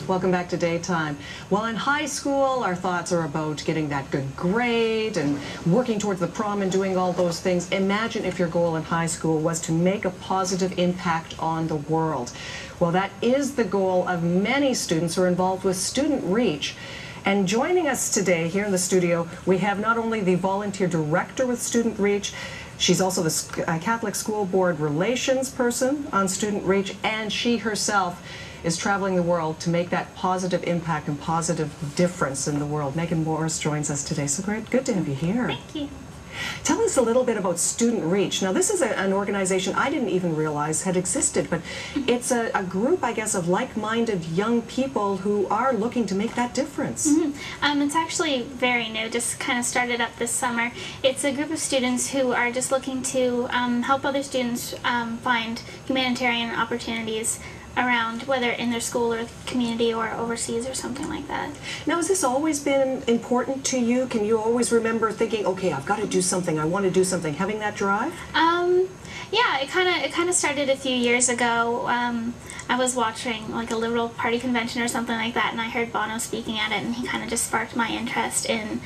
Welcome back to Daytime. Well, in high school, our thoughts are about getting that good grade and working towards the prom and doing all those things. Imagine if your goal in high school was to make a positive impact on the world. Well, that is the goal of many students who are involved with Student Reach. And joining us today here in the studio, we have not only the volunteer director with Student Reach, she's also the Catholic School Board Relations person on Student Reach, and she herself is traveling the world to make that positive impact and positive difference in the world. Meaghan Morris joins us today. So great, good to have you here. Thank you. Tell us a little bit about Student Reach. Now, this is an organization I didn't even realize had existed, but it's a group, I guess, of like-minded young people who are looking to make that difference. It's actually very new, just kind of started up this summer. It's a group of students who are just looking to help other students find humanitarian opportunities around, whether in their school or community or overseas or something like that. Now, has this always been important to you? Can you always remember thinking, okay, I've got to do something, I want to do something, having that drive? Yeah, it kind of started a few years ago. I was watching like a Liberal Party convention or something like that, and I heard Bono speaking at it, and he kind of just sparked my interest in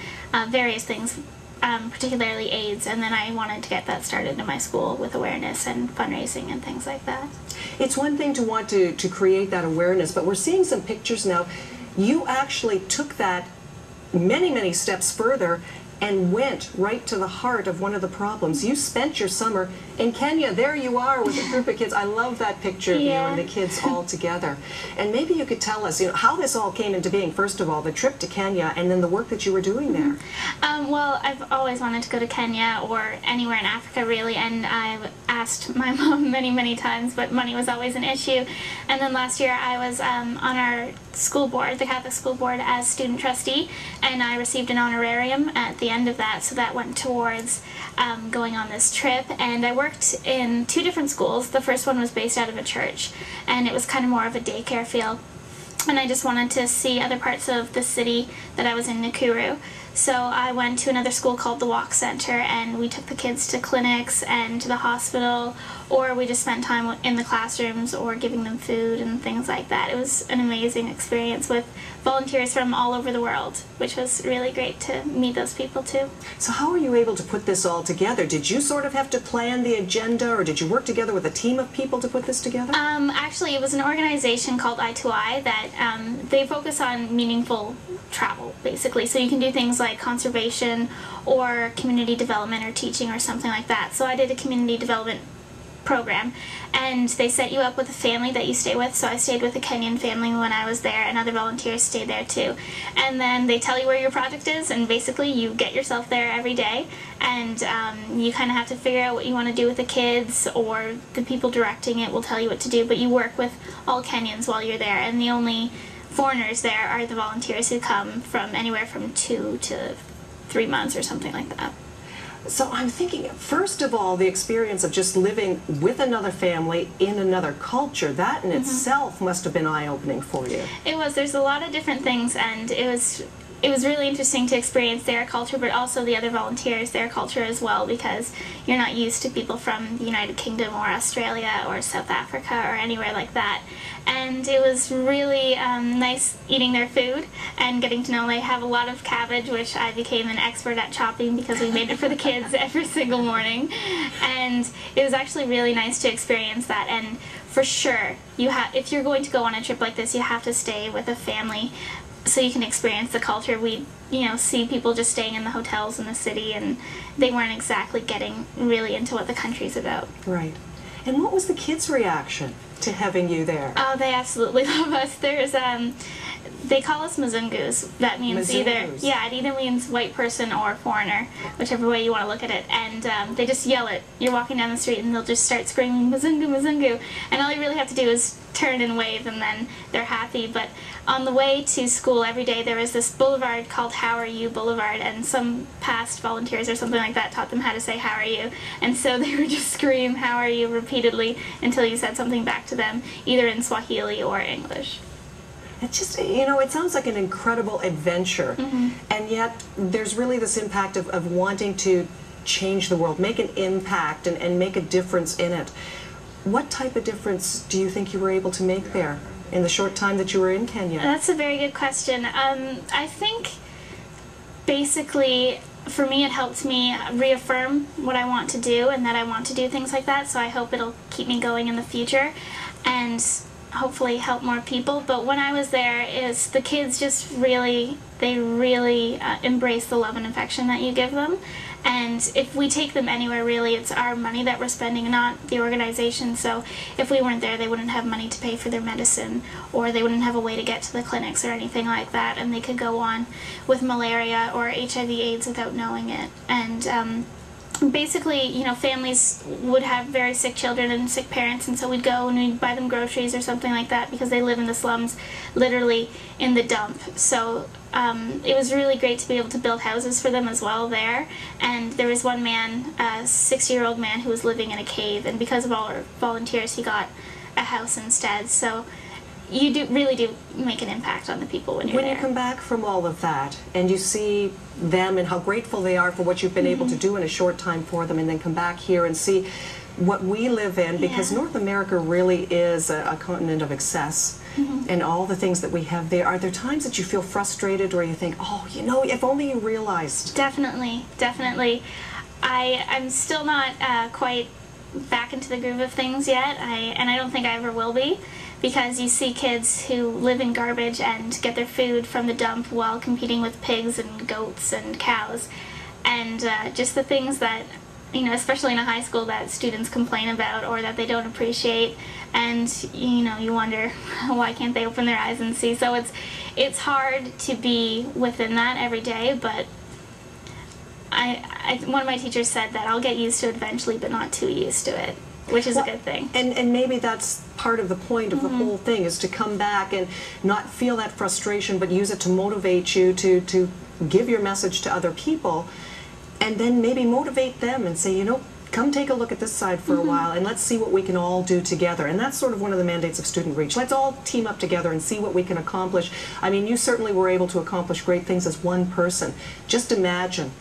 various things, particularly AIDS, and then I wanted to get that started in my school with awareness and fundraising and things like that. It's one thing to want to create that awareness, but we're seeing some pictures now. You actually took that many, many steps further and went right to the heart of one of the problems. You spent your summer in Kenya. There you are with a group of kids. I love that picture of you and the kids all together. And maybe you could tell us, how this all came into being. First of all, the trip to Kenya, and then the work that you were doing there. Well, I've always wanted to go to Kenya or anywhere in Africa, really, and I've asked my mom many, many times, but money was always an issue. And then last year I was on our school board, the Catholic School Board, as student trustee, and I received an honorarium at the end of that, so that went towards going on this trip. And I worked in 2 different schools. The first one was based out of a church, and it was kind of more of a daycare feel, and I just wanted to see other parts of the city that I was in, Nakuru. So I went to another school called the Walk Center, and we took the kids to clinics and to the hospital, or we just spent time in the classrooms or giving them food and things like that. It was an amazing experience with volunteers from all over the world, which was really great to meet those people too. So how were you able to put this all together? Did you sort of have to plan the agenda, or did you work together with a team of people to put this together? Actually, it was an organization called Eye2Eye that they focus on meaningful travel, basically. So you can do things like conservation or community development or teaching or something like that. So I did a community development program, and they set you up with a family that you stay with. So I stayed with a Kenyan family when I was there, and other volunteers stayed there too. And then they tell you where your project is, and basically you get yourself there every day, and you kind of have to figure out what you want to do with the kids, or the people directing it will tell you what to do, but you work with all Kenyans while you're there, and the only foreigners there are the volunteers who come from anywhere from 2 to 3 months or something like that. So I'm thinking, first of all, the experience of just living with another family in another culture, that in itself must have been eye-opening for you. It was. There's a lot of different things, and it was really interesting to experience their culture, but also the other volunteers, their culture as well, because you're not used to people from the United Kingdom or Australia or South Africa or anywhere like that. And it was really nice eating their food and getting to know they have a lot of cabbage, which I became an expert at chopping because we made it for the kids every single morning. And it was actually really nice to experience that. And for sure, if you're going to go on a trip like this, you have to stay with a family so you can experience the culture. We see people just staying in the hotels in the city, and they weren't exactly getting really into what the country's about. Right. And what was the kids' reaction to having you there? Oh, they absolutely love us. There's they call us Mzungus. That means it either means white person or foreigner, whichever way you want to look at it. And they just yell it. You're walking down the street and they'll just start screaming, Mzungu, Mzungu. And all you really have to do is turn and wave, and then they're happy. But on the way to school every day, there was this boulevard called How Are You Boulevard, and some past volunteers or something like that taught them how to say how are you. And so they would just scream how are you repeatedly until you said something back to them, either in Swahili or English. It's just, it sounds like an incredible adventure, and yet there's really this impact of wanting to change the world, make an impact, and make a difference in it. What type of difference do you think you were able to make there? in the short time that you were in Kenya? That's a very good question. I think basically for me it helped me reaffirm what I want to do and that I want to do things like that, so I hope it'll keep me going in the future and hopefully help more people. But when I was there, the kids just really embrace the love and affection that you give them. And if we take them anywhere, really, it's our money that we're spending, not the organization. So if we weren't there, they wouldn't have money to pay for their medicine, or they wouldn't have a way to get to the clinics or anything like that, and they could go on with malaria or HIV/AIDS without knowing it. And basically, you know, families would have very sick children and sick parents, and so we'd go and we'd buy them groceries or something like that because they live in the slums, literally in the dump. So it was really great to be able to build houses for them as well there. And there was one man, a 60-year-old man, who was living in a cave, and because of all our volunteers, he got a house instead. So you really do make an impact on the people when you're there. When you come back from all of that and you see them and how grateful they are for what you've been able to do in a short time for them, and then come back here and see what we live in, because North America really is a continent of excess, and all the things that we have there. Are there times that you feel frustrated, or you think, oh, you know, if only you realized? Definitely, definitely. I'm still not quite back into the groove of things yet, and I don't think I ever will be, because you see kids who live in garbage and get their food from the dump while competing with pigs and goats and cows, and just the things that, you know, especially in a high school, that students complain about or that they don't appreciate, and you know, you wonder why can't they open their eyes and see. So it's hard to be within that every day, but one of my teachers said that I'll get used to it eventually, but not too used to it, which is a good thing. And maybe that's part of the point of the whole thing, is to come back and not feel that frustration, but use it to motivate you to give your message to other people, and then maybe motivate them and say, you know, come take a look at this side for a while, and let's see what we can all do together. And that's sort of one of the mandates of Student Reach. Let's all team up together and see what we can accomplish. I mean, you certainly were able to accomplish great things as one person. Just imagine,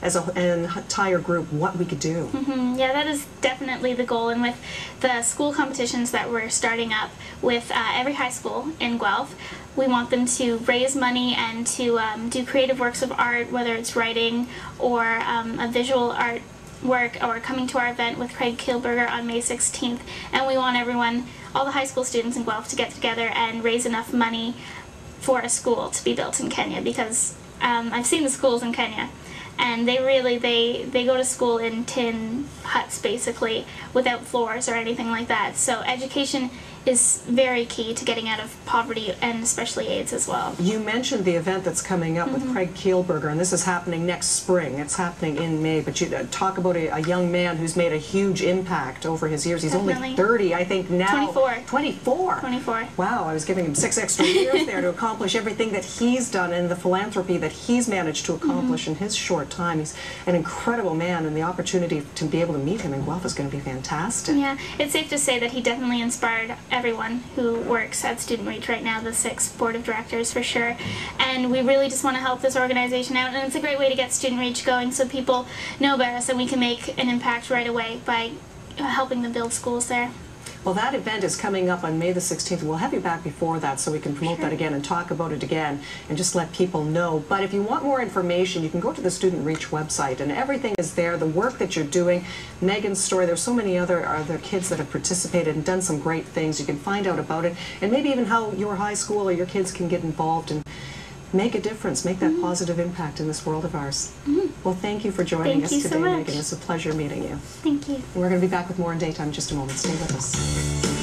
as an entire group, what we could do. Yeah, that is definitely the goal. And with the school competitions that we're starting up with every high school in Guelph, we want them to raise money and to do creative works of art, whether it's writing or a visual art work, or coming to our event with Craig Kielberger on May 16th. And we want everyone, all the high school students in Guelph, to get together and raise enough money for a school to be built in Kenya, because I've seen the schools in Kenya, and they really, they go to school in tin huts, basically, without floors or anything like that. So education is very key to getting out of poverty, and especially AIDS as well. You mentioned the event that's coming up with Craig Kielberger, and this is happening next spring. It's happening in May, but you talk about a young man who's made a huge impact over his years. He's only 30, I think, now. 24. 24. Wow, I was giving him 6 extra years there to accomplish everything that he's done and the philanthropy that he's managed to accomplish in his short time. He's an incredible man, and the opportunity to be able to meet him in Guelph is going to be fantastic. Yeah, it's safe to say that he definitely inspired everyone who works at Student Reach right now, the 6 board of directors for sure. And we really just want to help this organization out, and it's a great way to get Student Reach going so people know about us and we can make an impact right away by helping them build schools there. Well, that event is coming up on May the 16th. We'll have you back before that so we can promote that again and talk about it again and just let people know. But if you want more information, you can go to the Student Reach website, and everything is there, the work that you're doing, Meaghan's story. There's so many other kids that have participated and done some great things. You can find out about it, and maybe even how your high school or your kids can get involved and make a difference, make that positive impact in this world of ours. Well, thank you for joining us today, Meaghan. It's a pleasure meeting you. Thank you. And we're going to be back with more in Daytime in just a moment. Stay with us.